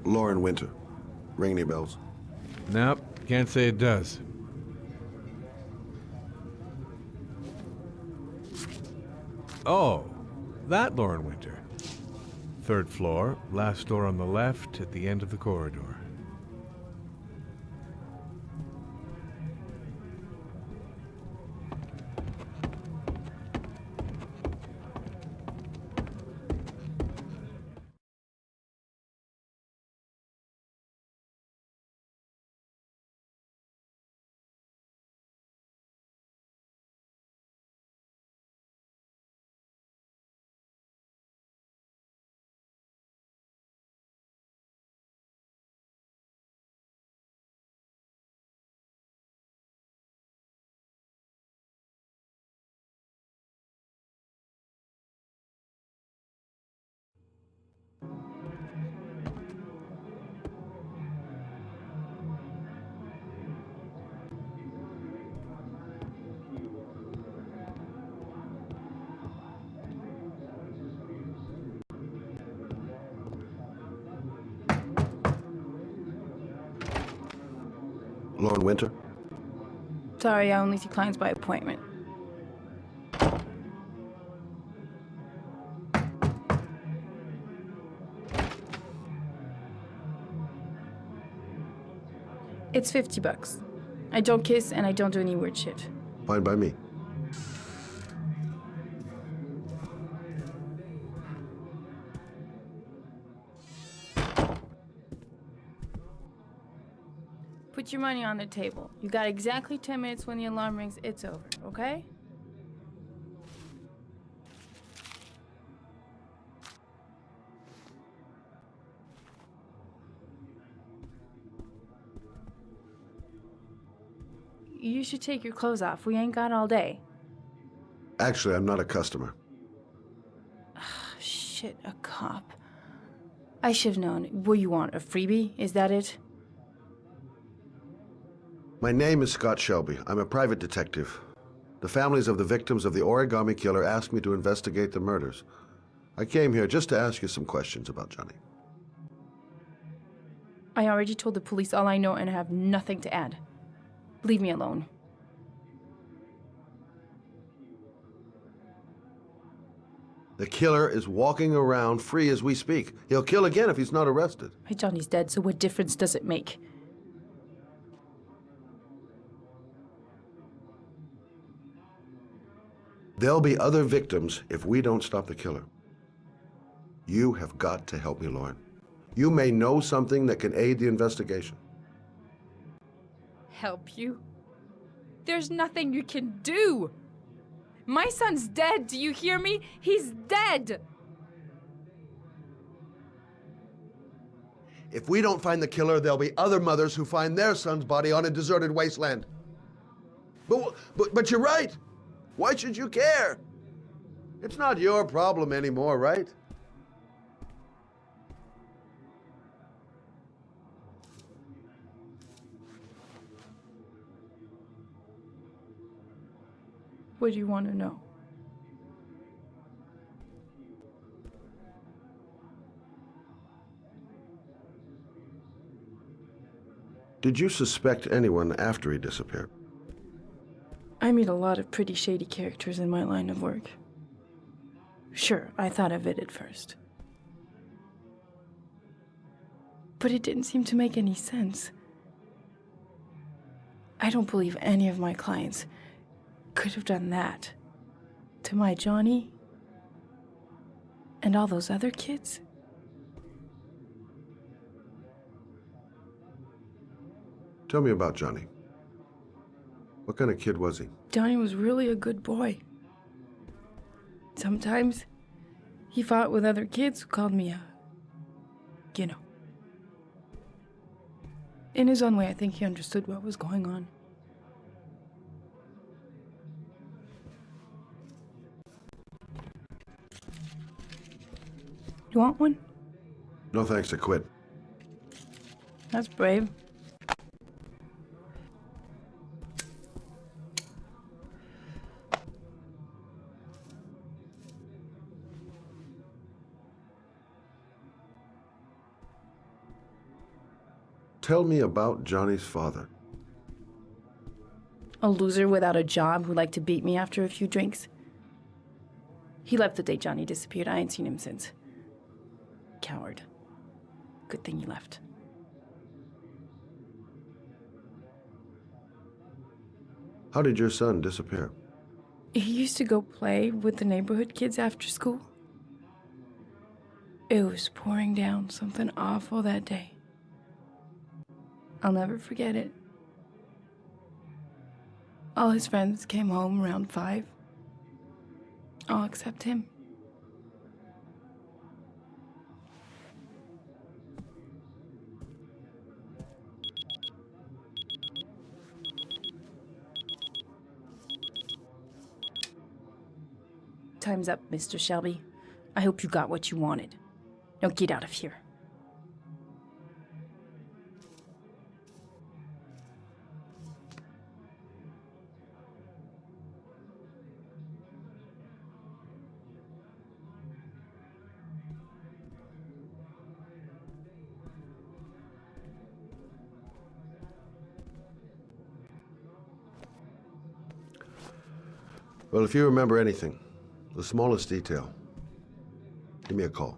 Lauren Winter. Ring any bells? Nope, can't say it does. Oh, that Lauren Winter. Third floor, last door on the left at the end of the corridor. Lauren Winter? Sorry, I only see clients by appointment. It's $50. I don't kiss and I don't do any weird shit. Fine by me. Put your money on the table. You got exactly 10 minutes. When the alarm rings, it's over, okay? You should take your clothes off. We ain't got all day. Actually, I'm not a customer. Shit, a cop. I should've known. What you want, a freebie? Is that it? My name is Scott Shelby. I'm a private detective. The families of the victims of the Origami Killer asked me to investigate the murders. I came here just to ask you some questions about Johnny. I already told the police all I know and I have nothing to add. Leave me alone. The killer is walking around free as we speak. He'll kill again if he's not arrested. My Johnny's dead, so what difference does it make? There'll be other victims if we don't stop the killer. You have got to help me, Lauren. You may know something that can aid the investigation. Help you? There's nothing you can do! My son's dead, do you hear me? He's dead! If we don't find the killer, there'll be other mothers who find their son's body on a deserted wasteland. But you're right. Why should you care? It's not your problem anymore, right? What do you want to know? Did you suspect anyone after he disappeared? I meet a lot of pretty shady characters in my line of work. Sure, I thought of it at first. But it didn't seem to make any sense. I don't believe any of my clients could have done that to my Johnny and all those other kids. Tell me about Johnny. What kind of kid was he? Johnny was really a good boy. Sometimes he fought with other kids who called me In his own way, I think he understood what was going on. You want one? No thanks, to quit. That's brave. Tell me about Johnny's father. A loser without a job who liked to beat me after a few drinks. He left the day Johnny disappeared. I ain't seen him since. Coward. Good thing he left. How did your son disappear? He used to go play with the neighborhood kids after school. It was pouring down something awful that day. I'll never forget it. All his friends came home around 5. All except him. Time's up, Mr. Shelby. I hope you got what you wanted. Now get out of here. Well, if you remember anything, the smallest detail, give me a call.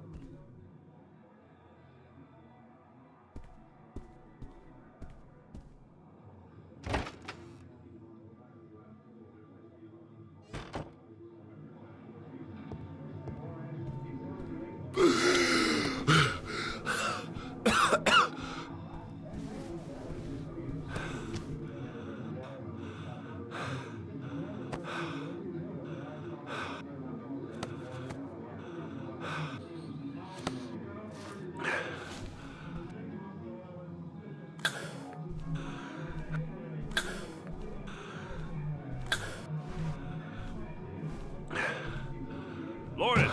Lauren!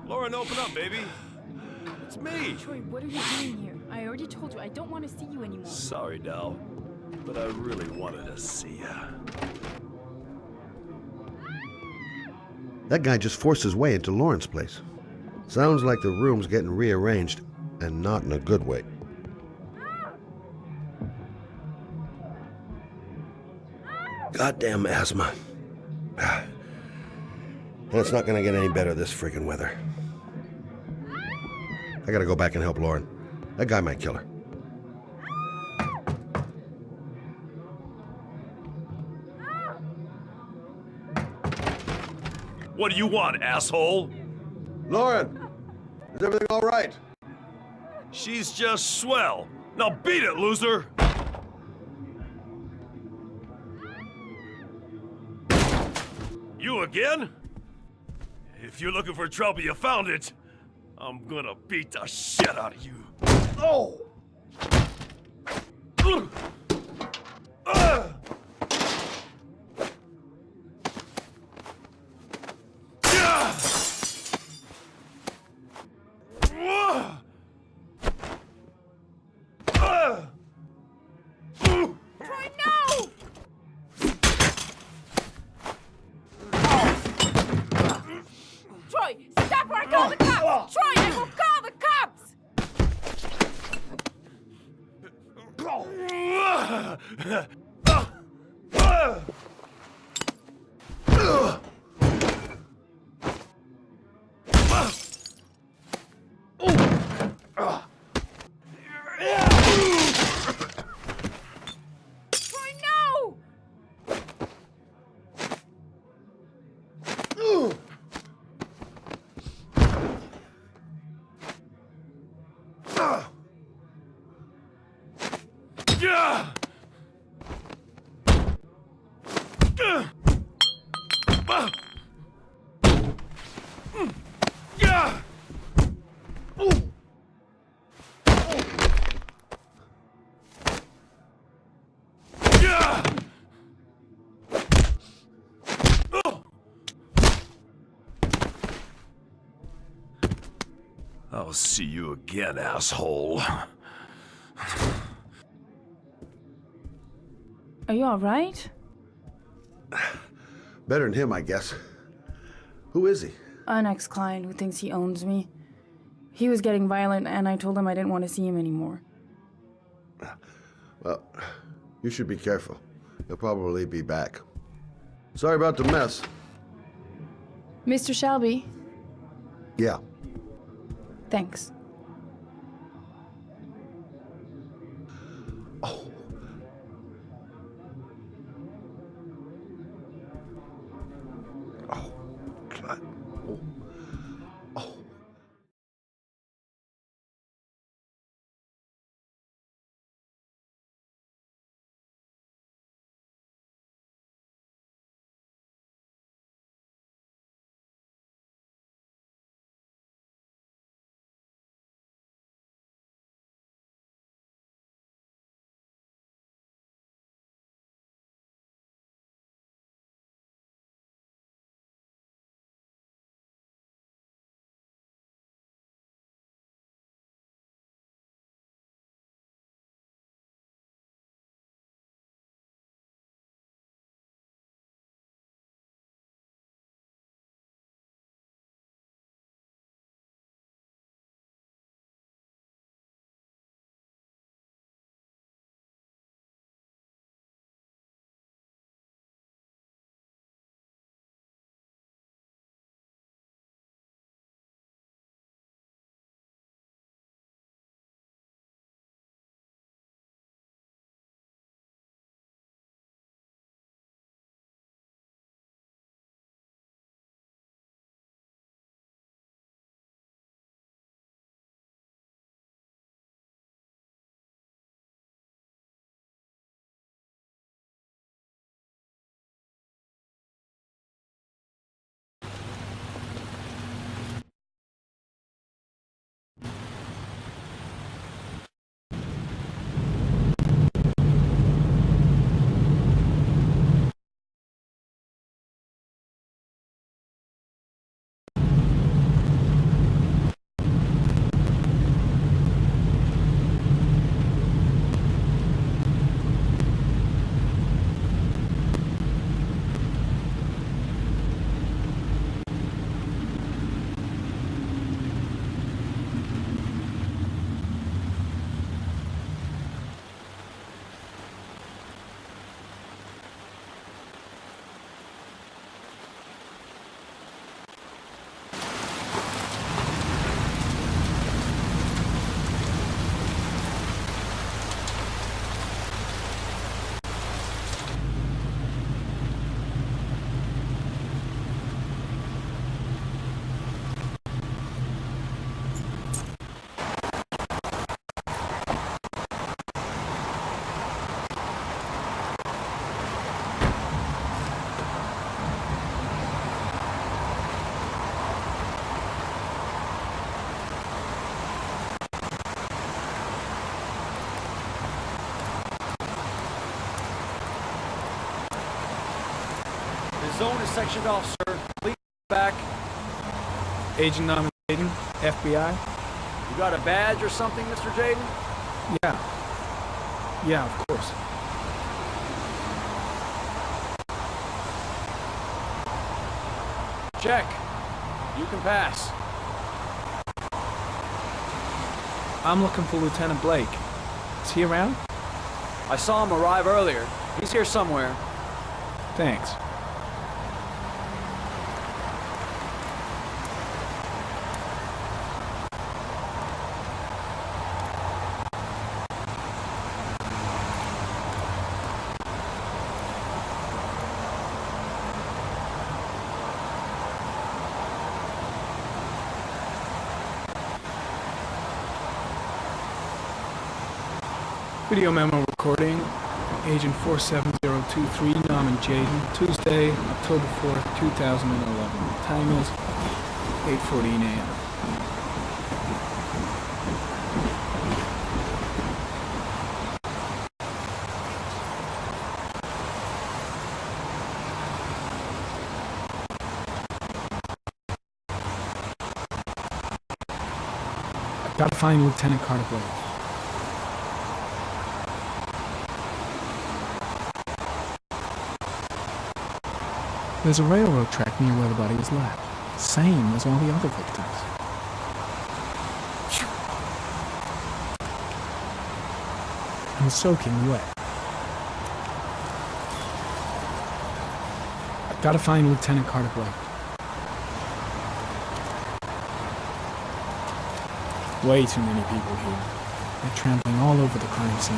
Lauren, open up, baby. It's me. Troy, what are you doing here? I already told you I don't want to see you anymore. Sorry, Dal, but I really wanted to see ya. That guy just forced his way into Lauren's place. Sounds like the room's getting rearranged, and not in a good way. Goddamn asthma. And it's not gonna get any better this friggin' weather. I gotta go back and help Lauren. That guy might kill her. What do you want, asshole? Lauren! Is everything all right? She's just swell. Now beat it, loser! You again? If you're looking for trouble, you found it. I'm gonna beat the shit out of you. Oh! Troy, no! Troy, stop or I call the cops! Troy, I will call the cops! Troy, no! I'll see you again, asshole. Are you all right? Better than him, I guess. Who is he? An ex-client who thinks he owns me. He was getting violent, and I told him I didn't want to see him anymore. Well, you should be careful. He'll probably be back. Sorry about the mess. Mr. Shelby, Yeah. thanks. Oh. Oh, God. Oh. Oh. The zone is sectioned off, sir. Please back. Agent Norman Jaden, FBI? You got a badge or something, Mr. Jaden? Yeah. Yeah, of course. Check. You can pass. I'm looking for Lieutenant Blake. Is he around? I saw him arrive earlier. He's here somewhere. Thanks. Video memo recording, Agent 47023, Norman Jaden, Tuesday, October 4th, 2011. Time is 8:14 a.m. I've got to find Lieutenant Carter Blake. There's a railroad track near where the body was left, same as all the other victims. and soaking wet. Gotta find Lieutenant Carter Blake. Way too many people here. They're trampling all over the crime scene.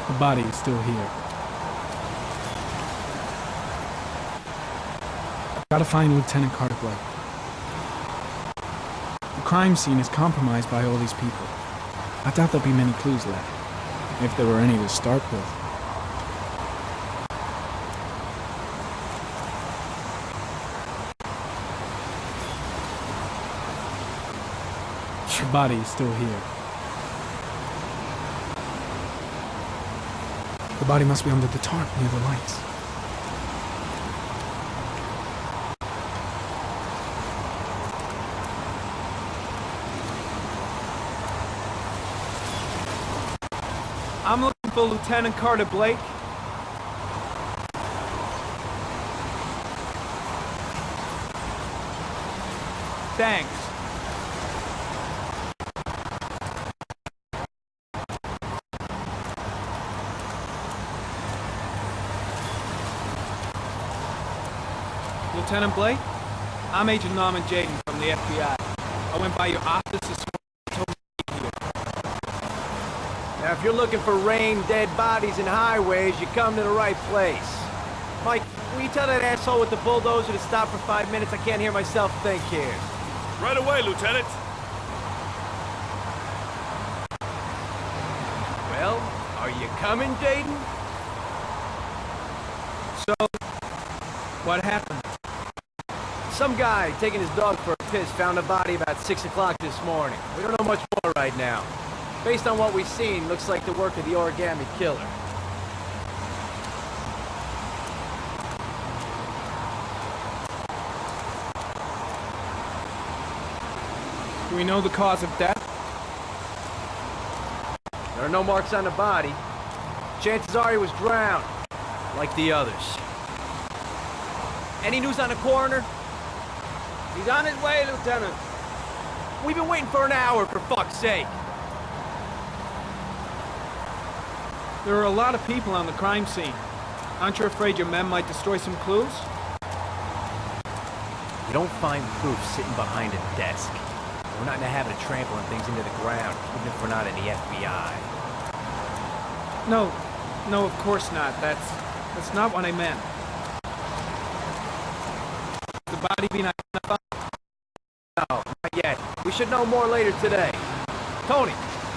The body is still here. Gotta find Lieutenant Carter Blake. The crime scene is compromised by all these people. I doubt there'll be many clues left, if there were any to start with. The body is still here. The body must be under the tarp near the lights. I'm looking for Lieutenant Carter Blake. Thanks. Lieutenant Blake? I'm Agent Norman Jayden from the FBI. I went by your office this morning. Now, if you're looking for rain, dead bodies, and highways, you come to the right place. Mike, will you tell that asshole with the bulldozer to stop for 5 minutes? I can't hear myself think here. Right away, Lieutenant. Well, are you coming, Jayden? So, what happened? Some guy taking his dog for a piss found a body about 6 o'clock this morning. We don't know much more right now. Based on what we've seen, looks like the work of the Origami Killer. Do we know the cause of death? There are no marks on the body. Chances are he was drowned, like the others. Any news on the coroner? He's on his way, Lieutenant. We've been waiting for an hour, for fuck's sake. There are a lot of people on the crime scene. Aren't you afraid your men might destroy some clues? You don't find proof sitting behind a desk. We're not in the habit of trampling things into the ground, even if we're not in the FBI. No, of course not. That's not what I meant. The body being identified? No, not yet. We should know more later today. Tony,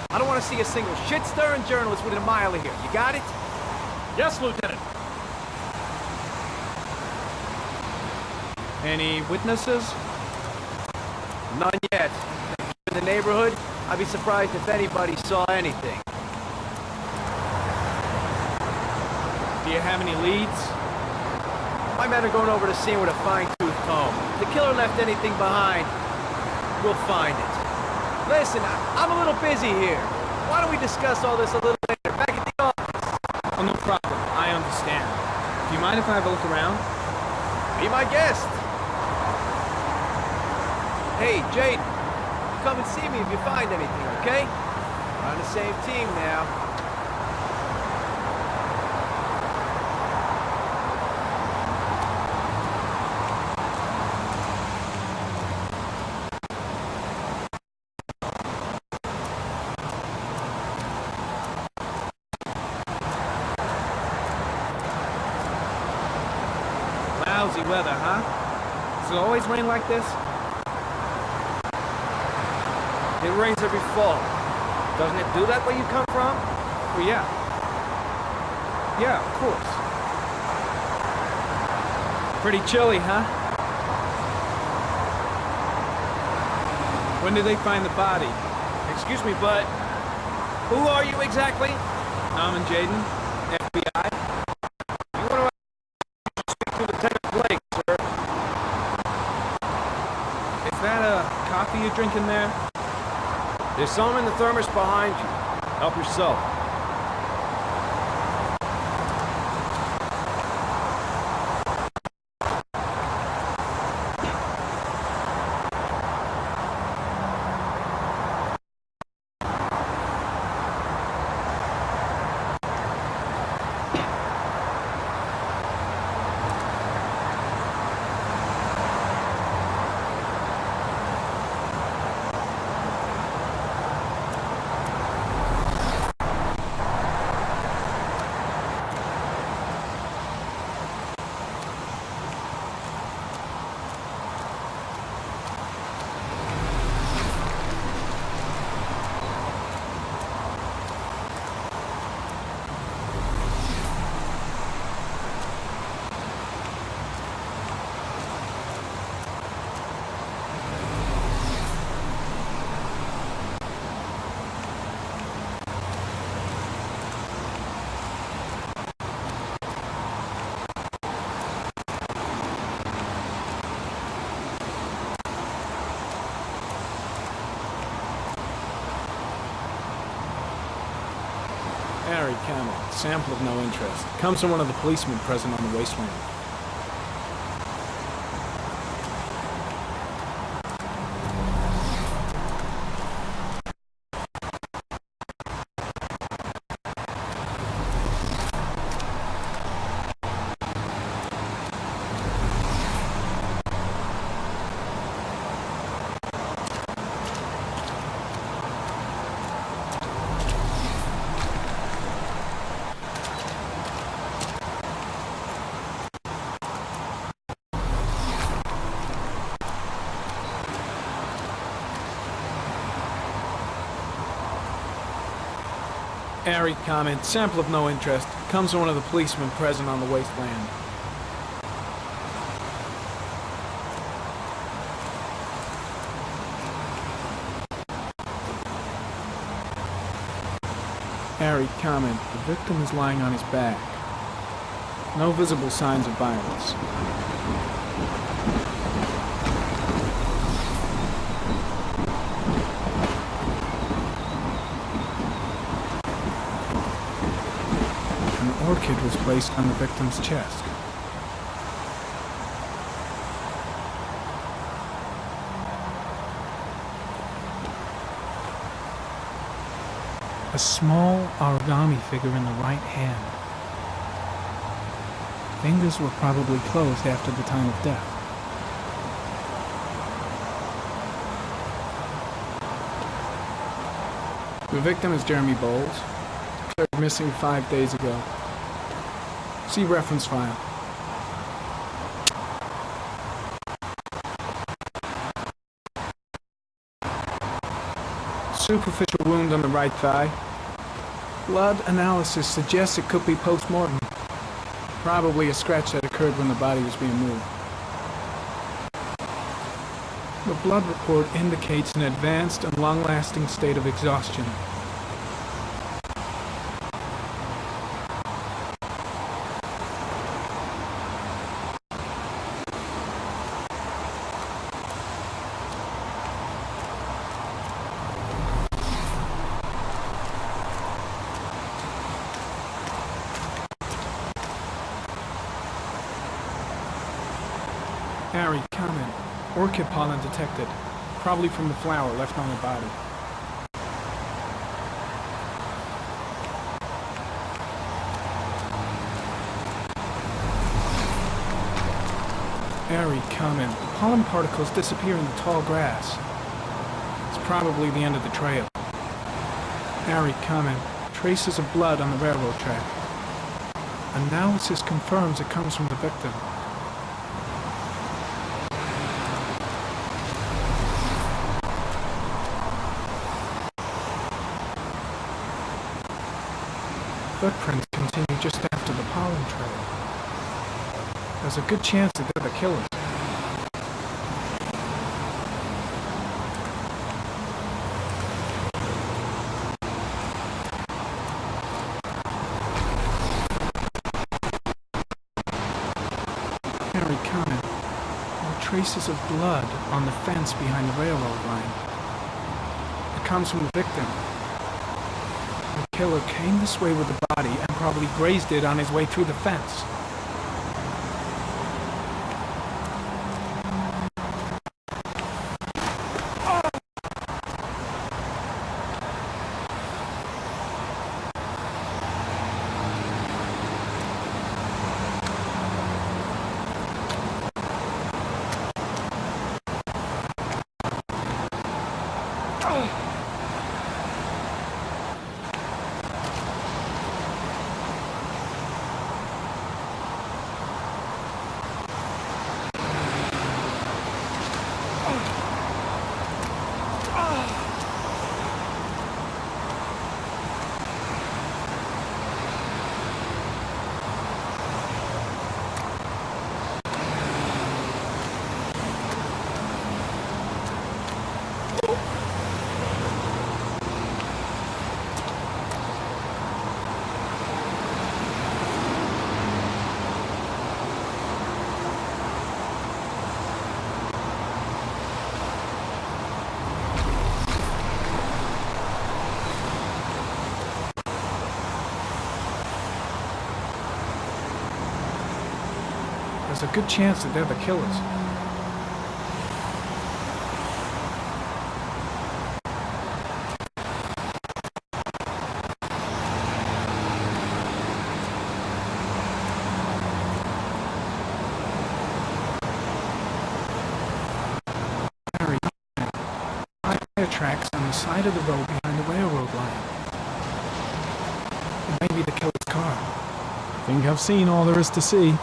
I don't want to see a single shit-stirring journalist within a mile of here. You got it? Yes, Lieutenant. Any witnesses? None yet. In the neighborhood, I'd be surprised if anybody saw anything. Do you have any leads? My men are going over the scene with a fine-tooth comb. If the killer left anything behind, we'll find it. Listen, I'm a little busy here. Why don't we discuss all this a little later, back at the office? Oh, no problem. I understand. Do you mind if I have a look around? Be my guest. Hey, Jade, come and see me if you find anything, okay? We're on the same team now. Lousy weather, huh? Does it always rain like this? It rains every fall. Doesn't it do that where you come from? Well, yeah. Yeah, of course. Pretty chilly, huh? When did they find the body? Excuse me, but who are you exactly? Norman Jayden, FBI. You want to speak to Lieutenant Blake, sir? Is that a coffee you're drinking there? There's some in the thermos behind you. Help yourself. Harry Camel, sample of no interest. Comes from one of the policemen present on the wasteland. Airy comment, sample of no interest. Comes from one of the policemen present on the wasteland. Airy comment, the victim is lying on his back. No visible signs of violence. An orchid was placed on the victim's chest. A small origami figure in the right hand. Fingers were probably closed after the time of death. The victim is Jeremy Bowles, declared missing 5 days ago. See reference file. Superficial wound on the right thigh. Blood analysis suggests it could be post-mortem. Probably a scratch that occurred when the body was being moved. The blood report indicates an advanced and long-lasting state of exhaustion. Harry, comment. Orchid pollen detected. Probably from the flower left on the body. Harry, comment. The pollen particles disappear in the tall grass. It's probably the end of the trail. Harry, comment. Traces of blood on the railroad track. Analysis confirms it comes from the victim. Footprints continue just after the pollen trail. There's a good chance that they're the killers. Harry comment. There are traces of blood on the fence behind the railroad line. It comes from the victim. The killer came this way with the body and probably grazed it on his way through the fence. there's a good chance that they're the killers. Harry, tire tracks on the side of the road behind the railroad line. It may be the killer's car. I think I've seen all there is to see.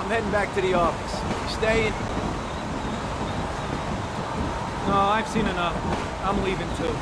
I'm heading back to the office. Staying. No, I've seen enough. I'm leaving too.